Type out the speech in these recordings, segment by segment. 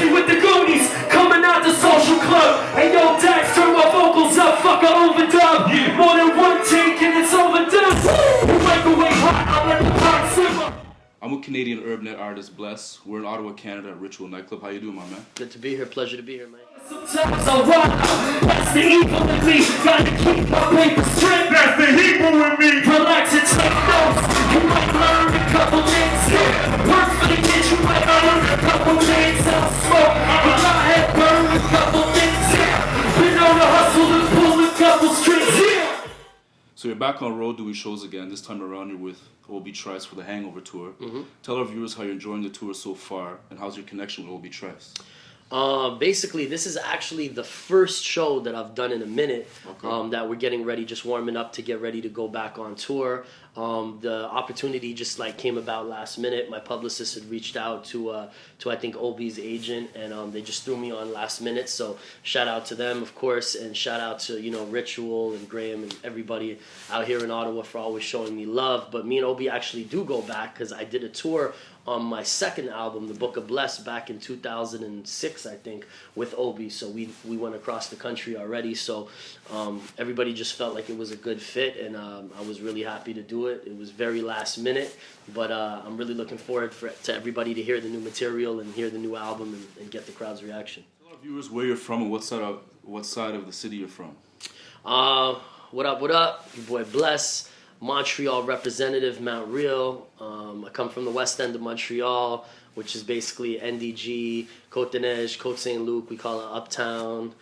with the Goonies, coming out the social club. Hey yo, Dax, turn my vocals up, fuck I overdub. More than one take and it's overdone. You microwave hot, I let the pot simmer. I'm with Canadian URBNET artist Bless. We're in Ottawa, Canada at Ritual Nightclub. How you doing, my man? Good to be here. Pleasure to be here, man. Sometimes I run, that's the evil in me. Gotta keep my paper straight. That's the evil in me. Relax and take notes. You might learn a couple things. Work for the kids, you might earn a couple things. I'll smoke, but I have burned a couple things. Been on the hustle and pull a couple strings. So you're back on road doing shows again. This time around you're with Obie Trice for the Hangover tour. Tell our viewers how you're enjoying the tour so far and how's your connection with Obie Trice? Basically, this is actually the first show that I've done in a minute. That we're getting ready, just warming up to get ready to go back on tour. The opportunity just like came about last minute. My publicist had reached out to I think Obie's agent, and they just threw me on last minute. So shout out to them, of course, and shout out to Ritual and Graham and everybody out here in Ottawa for always showing me love. But me and Obie actually do go back because I did a tour on my second album, The Book of Bless, back in 2006, I think, with Obie. So we went across the country already. So everybody just felt like it was a good fit, and I was really happy to do it. It was very last minute, but I'm really looking forward to everybody to hear the new material and hear the new album and get the crowd's reaction. Tell our viewers where you're from and what side of the city you're from. What up? Your boy Bless. Montreal representative, Mount Real. I come from the west end of Montreal, which is basically NDG, Côte-des-Neiges, Côte-Saint-Luc. We call it Uptown.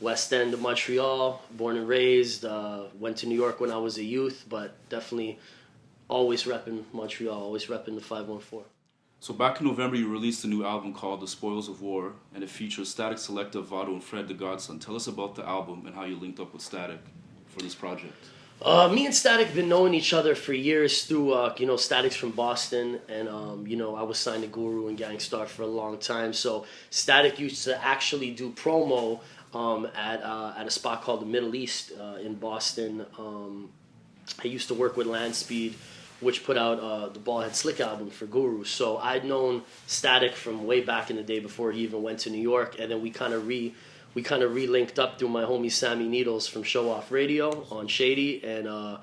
West end of Montreal, born and raised. Went to New York when I was a youth, but definitely always repping Montreal, always repping the 514. So back in November, you released a new album called The Spoils of War, and it features Static Selector, Vado, and Fred The Godson. Tell us about the album and how you linked up with Static for this project. Me and Static been knowing each other for years through, Static's from Boston, and, I was signed to Guru and Gang Starr for a long time. So Static used to actually do promo at a spot called the Middle East in Boston. I used to work with Landspeed, which put out the Ballhead Slick album for Guru. So I'd known Static from way back in the day before he even went to New York, and then we kind of re-linked up through my homie Sammy Needles from Show Off Radio on Shady, and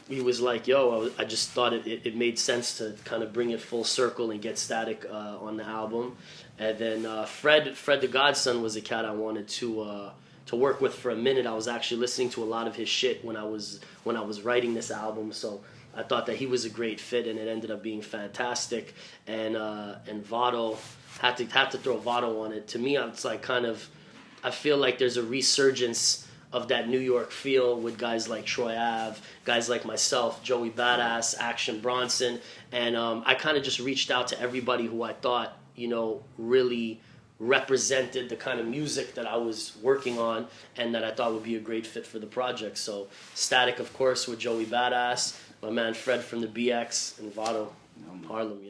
he was like, yo, I just thought it made sense to kind of bring it full circle and get Static on the album. And then Fred The Godson was a cat I wanted to work with for a minute. I was actually listening to a lot of his shit when I was writing this album, so I thought that he was a great fit, and it ended up being fantastic. And Vado, had to throw Vado on it. To me, it's like I feel like there's a resurgence of that New York feel with guys like Troy Ave, guys like myself, Joey Badass, Action Bronson, and I kind of just reached out to everybody who I thought, really represented the kind of music that I was working on and that I thought would be a great fit for the project. So Static, of course, with Joey Badass, my man Fred from the BX, and Vado, Harlem,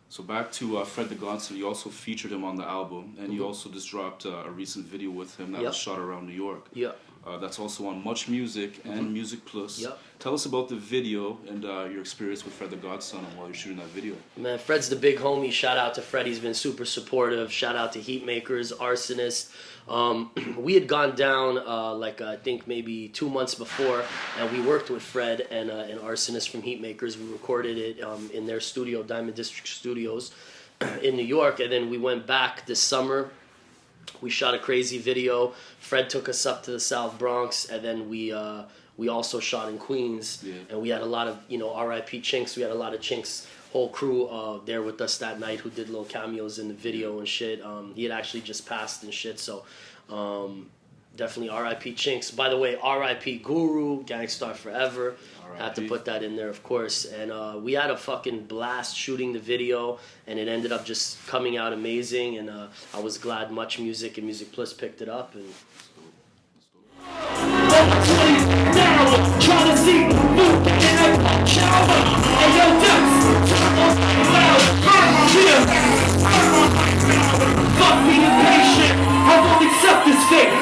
So back to Fred The Godson, you also featured him on the album, and you also just dropped a recent video with him that was shot around New York. Yeah. That's also on Much Music and Music Plus. Yep. Tell us about the video and your experience with Fred The Godson and while you're shooting that video. Man, Fred's the big homie. Shout out to Fred. He's been super supportive. Shout out to Heatmakers, Arsonist. We had gone down I think maybe 2 months before, and we worked with Fred and Arsonist from Heatmakers. We recorded it in their studio, Diamond District Studios in New York, and then we went back this summer. We shot a crazy video. Fred took us up to the South Bronx, and then we also shot in Queens. Yeah. And we had a lot of, R.I.P. Chinks. We had a lot of Chinks, whole crew there with us that night who did little cameos in the video and shit. He had actually just passed and shit, so definitely R.I.P. Chinks. By the way, R.I.P. Guru, Gang Starr Forever. Had to put that in there, of course. And we had a fucking blast shooting the video, and it ended up just coming out amazing. And I was glad Much Music and Music Plus picked it up. And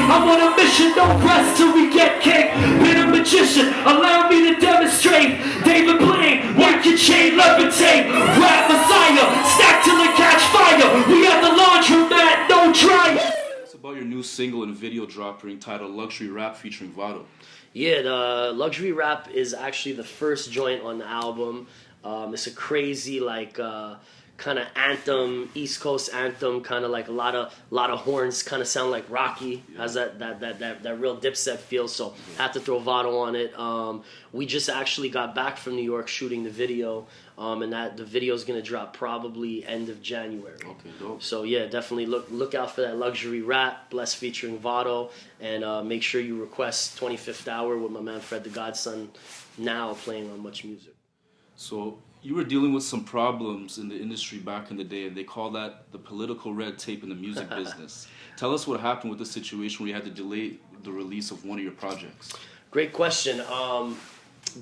I'm on a mission, don't press till we get kicked. Been a magician, allow me to demonstrate. David Blaine, work your chain, levitate. Rap Messiah, stack till it catch fire. We at the laundromat. single and video dropping titled Luxury Rap featuring Vado. Yeah, the Luxury Rap is actually the first joint on the album. It's a crazy, like, kind of anthem, East Coast anthem, kind of like a lot of horns, kind of sound like Rocky, has that real Dipset feel, so had to throw Vado on it. We just actually got back from New York shooting the video, and the video is going to drop probably end of January. Okay, dope. So yeah, definitely look out for that Luxury Rap, Bless featuring Vado, and make sure you request 25th Hour with my man Fred The Godson, now playing on Much Music. So you were dealing with some problems in the industry back in the day, and they call that the political red tape in the music business. Tell us what happened with the situation where you had to delay the release of one of your projects. Great question.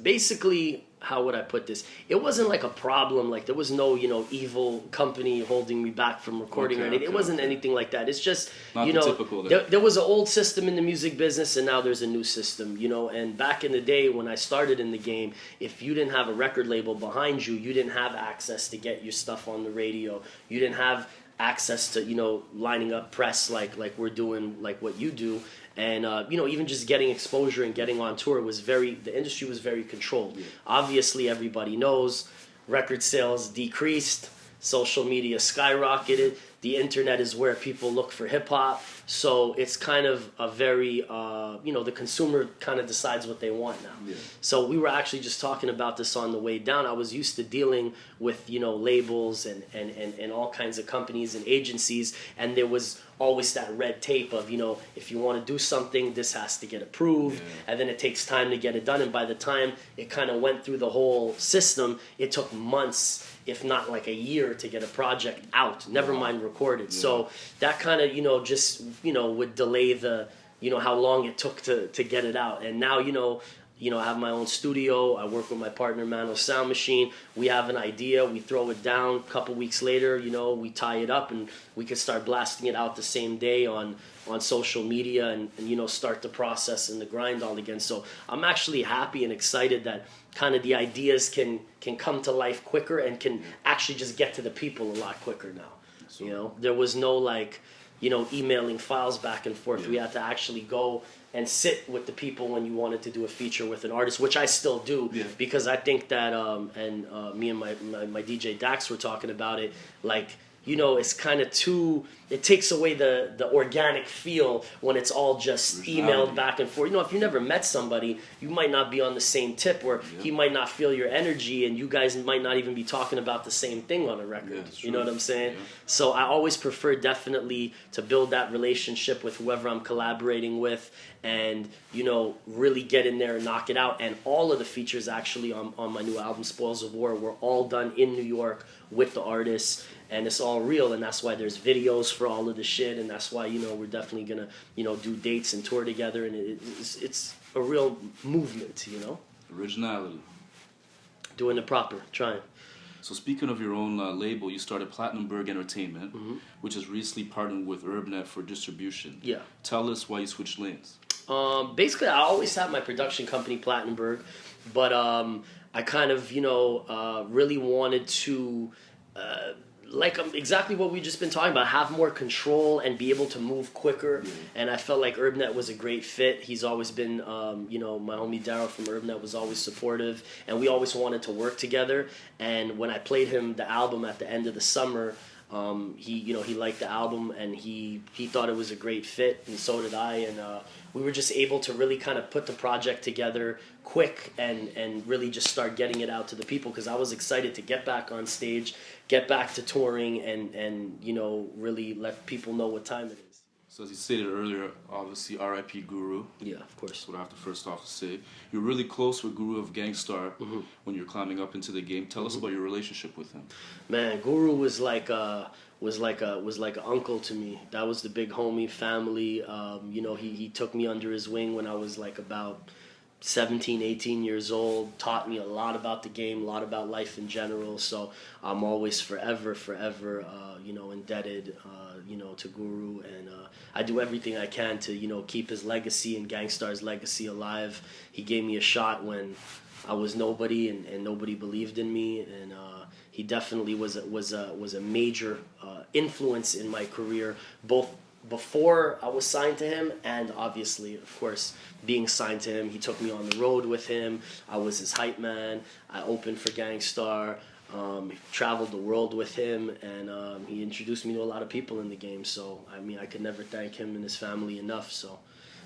Basically, how would I put this? It wasn't like a problem. Like there was no, evil company holding me back from recording or anything. It wasn't anything like that. It's just, Not the typical there was an old system in the music business, and now there's a new system. And back in the day when I started in the game, if you didn't have a record label behind you, you didn't have access to get your stuff on the radio. You didn't have access to lining up press like we're doing, like what you do. And even just getting exposure and getting on tour the industry was very controlled. Yeah. Obviously, everybody knows record sales decreased, social media skyrocketed, the internet is where people look for hip hop. So it's kind of a very, the consumer kind of decides what they want now. Yeah. So we were actually just talking about this on the way down. I was used to dealing with, labels and all kinds of companies and agencies. And there was always that red tape of, if you want to do something, this has to get approved. Yeah. And then it takes time to get it done. And by the time it kind of went through the whole system, it took months, if not like a year, to get a project out, never mind recorded. Yeah. So that kind of, just, would delay the, how long it took to get it out. And now, I have my own studio. I work with my partner, Mano Sound Machine. We have an idea. We throw it down. A couple weeks later, we tie it up, and we can start blasting it out the same day on social media and start the process and the grind all again. So I'm actually happy and excited that kind of the ideas can come to life quicker and can actually just get to the people a lot quicker now. There was no emailing files back and forth. Yeah. We had to actually go and sit with the people when you wanted to do a feature with an artist, which I still do, because I think that, me and my DJ Dax were talking about it, it's kind of it takes away the organic feel when it's all just emailed back and forth. If you never met somebody, you might not be on the same tip, or he might not feel your energy, and you guys might not even be talking about the same thing on a record. You know what I'm saying? Yeah. So I always prefer definitely to build that relationship with whoever I'm collaborating with, and really get in there and knock it out. And all of the features actually on my new album, Spoils of War, were all done in New York with the artists. And it's all real, and that's why there's videos for all of the shit, and that's why we're definitely gonna do dates and tour together, and it's a real movement, Originality. Doing it proper, trying. So speaking of your own label, you started Platinumberg Entertainment, which has recently partnered with URBNET for distribution. Yeah. Tell us why you switched lanes. Basically, I always had my production company, Platinumberg, but I kind of really wanted to. Exactly what we've just been talking about, have more control and be able to move quicker. And I felt like URBNET was a great fit. He's always been, my homie Daryl from URBNET was always supportive, and we always wanted to work together. And when I played him the album at the end of the summer, he liked the album, and he thought it was a great fit, and so did I. And we were just able to really kind of put the project together quick and really just start getting it out to the people, because I was excited to get back on stage, get back to touring, and really let people know what time it is. So as you stated earlier, obviously R.I.P. Guru. Yeah, of course. That's what I have to first off to say. You're really close with Guru of Gang Starr when you're climbing up into the game. Tell us about your relationship with him. Man, Guru was like an uncle to me. That was the big homie family. He took me under his wing when I was like about 17, 18 years old, taught me a lot about the game, a lot about life in general. So I'm always forever, indebted, to Guru. And I do everything I can to, keep his legacy and Gang Starr's legacy alive. He gave me a shot when I was nobody and nobody believed in me. And he definitely was a major influence in my career, both before I was signed to him, and obviously, of course, being signed to him. He took me on the road with him. I was his hype man. I opened for Gang Starr. Traveled the world with him, and he introduced me to a lot of people in the game. So, I mean, I could never thank him and his family enough. So,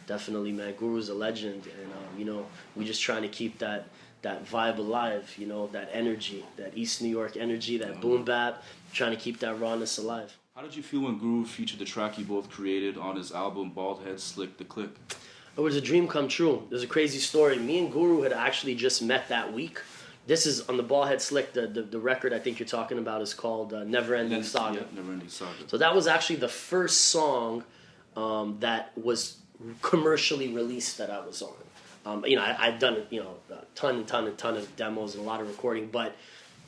definitely, man, Guru's a legend, and you know, we just trying to keep that vibe alive. You know, that energy, that East New York energy, that boom bap, trying to keep that rawness alive. How did you feel when Guru featured the track you both created on his album Bald Head Slick the Click? It was a dream come true. There's a crazy story. Me and Guru had actually just met that week. This is on the Bald Head Slick. The record I think you're talking about is called Never Ending Saga. Yeah, Never Ending Saga. So that was actually the first song that was commercially released that I was on. You know, I'd done a ton of demos and a lot of recording, but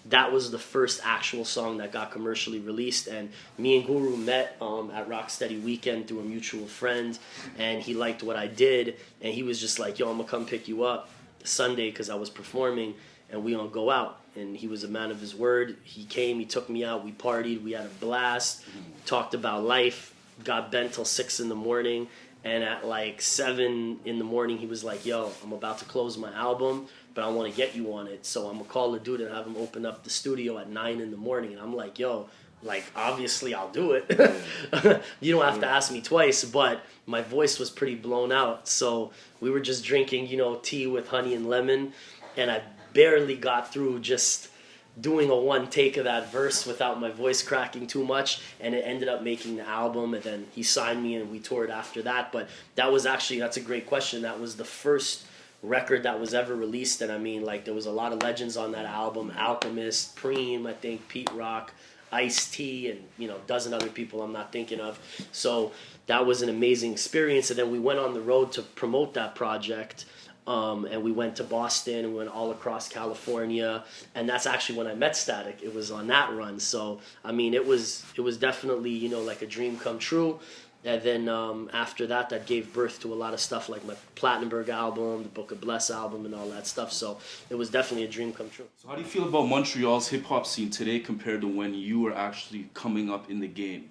that was the first actual song that got commercially released. And me and Guru met at Rocksteady Weekend through a mutual friend, and he liked what I did, and he was just like, yo, I'm gonna come pick you up Sunday because I was performing, and we gonna go out. And he was a man of his word. He came, he took me out, we partied, we had a blast, talked about life, got bent till 6 in the morning, and at like 7 in the morning he was like, yo, I'm about to close my album, but I want to get you on it, so I'm gonna call the dude and have him open up the studio at 9 in the morning. And I'm like, yo, like, obviously I'll do it. You don't have to ask me twice. But my voice was pretty blown out, so we were just drinking, you know, tea with honey and lemon, and I barely got through just doing a one take of that verse without my voice cracking too much, and it ended up making the album. And then he signed me and we toured after that. But that was actually, that's a great question, that was the first record that was ever released. And I mean, like, there was a lot of legends on that album: Alchemist, Preem, I think, Pete Rock, Ice-T, and you know, a dozen other people I'm not thinking of. So that was an amazing experience. And then we went on the road to promote that project. And we went to Boston, and we went all across California, and that's actually when I met Static. It was on that run. So I mean, it was definitely, you know, like a dream come true. And then after that, that gave birth to a lot of stuff like my Platinumberg album, the Book of Bless album, and all that stuff. So it was definitely a dream come true. So how do you feel about Montreal's hip hop scene today compared to when you were actually coming up in the game?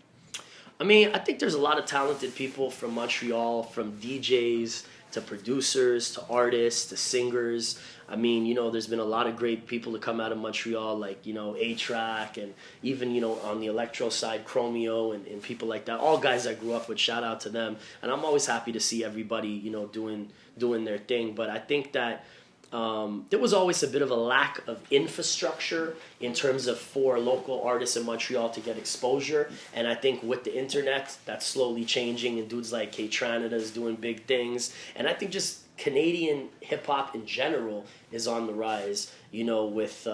I mean, I think there's a lot of talented people from Montreal, from DJs to producers, to artists, to singers. I mean, you know, there's been a lot of great people to come out of Montreal, like, you know, A-Track, and even, you know, on the electro side, Chromeo, and people like that. All guys I grew up with, shout out to them. And I'm always happy to see everybody, you know, doing their thing. But I think that there was always a bit of a lack of infrastructure in terms of for local artists in Montreal to get exposure. And I think with the internet, that's slowly changing, and dudes like K-Tranada is doing big things. And I think just Canadian hip-hop in general is on the rise, you know, with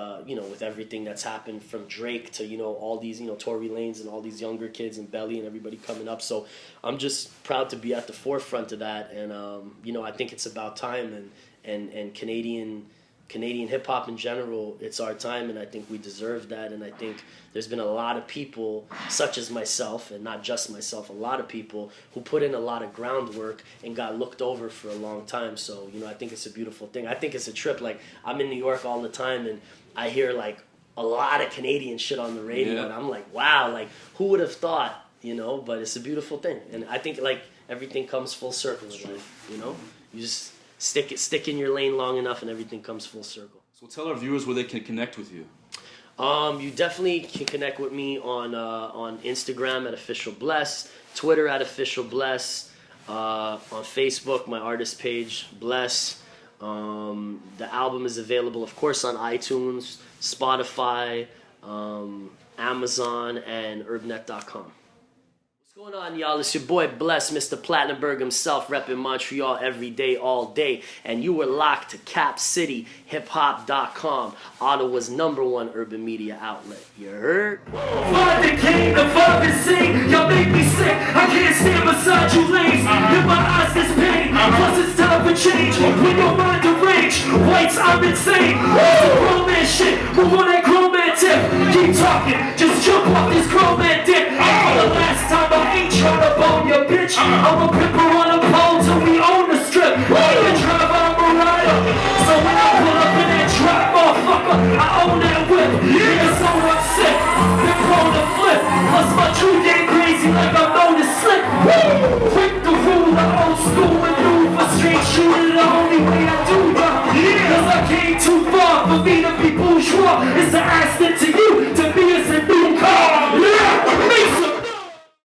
everything that's happened from Drake to, you know, all these, you know, Tory Lanez and all these younger kids and Belly and everybody coming up. So I'm just proud to be at the forefront of that. And, you know, I think it's about time, and Canadian hip-hop in general, it's our time, and I think we deserve that. And I think there's been a lot of people, such as myself, and not just myself, a lot of people who put in a lot of groundwork and got looked over for a long time. So, you know, I think it's a beautiful thing. I think it's a trip. Like, I'm in New York all the time, and I hear, like, a lot of Canadian shit on the radio, and I'm like, wow, like, who would have thought, you know? But it's a beautiful thing. And I think, like, everything comes full circle in life, you know? You just stick in your lane long enough, and everything comes full circle. So tell our viewers where they can connect with you. You definitely can connect with me on Instagram at Official Bless, Twitter at Official Bless, on Facebook, my artist page, Bless. The album is available, of course, on iTunes, Spotify, Amazon, and URBNET.com. What's going on, y'all? It's your boy Bless, Mr. Platinumberg himself, repping Montreal every day, all day. And you were locked to CapCityHipHop.com, Ottawa's #1 urban media outlet. You heard? Find the king, the fucking sing. Y'all make me sick. I can't stand beside you lanes. In my eyes, this pain. Plus, it's time for change. When your mind deranged, whites, I'm insane. Grown man shit. Move on that grown man tip. Keep talking. Just jump off this grown man dick. For the last time, I ain't tryna bone your bitch. I'm a pipper on a pole till we own the strip. Like a driver, I'm a rider. So when I pull up in that trap, motherfucker, I own that whip. Niggas so upset, they're prone to flip. Plus my true game crazy like I'm known to slip. shoot it the only way I do, y'all. Cause I came too far for me to be bourgeois. It's an accident to you.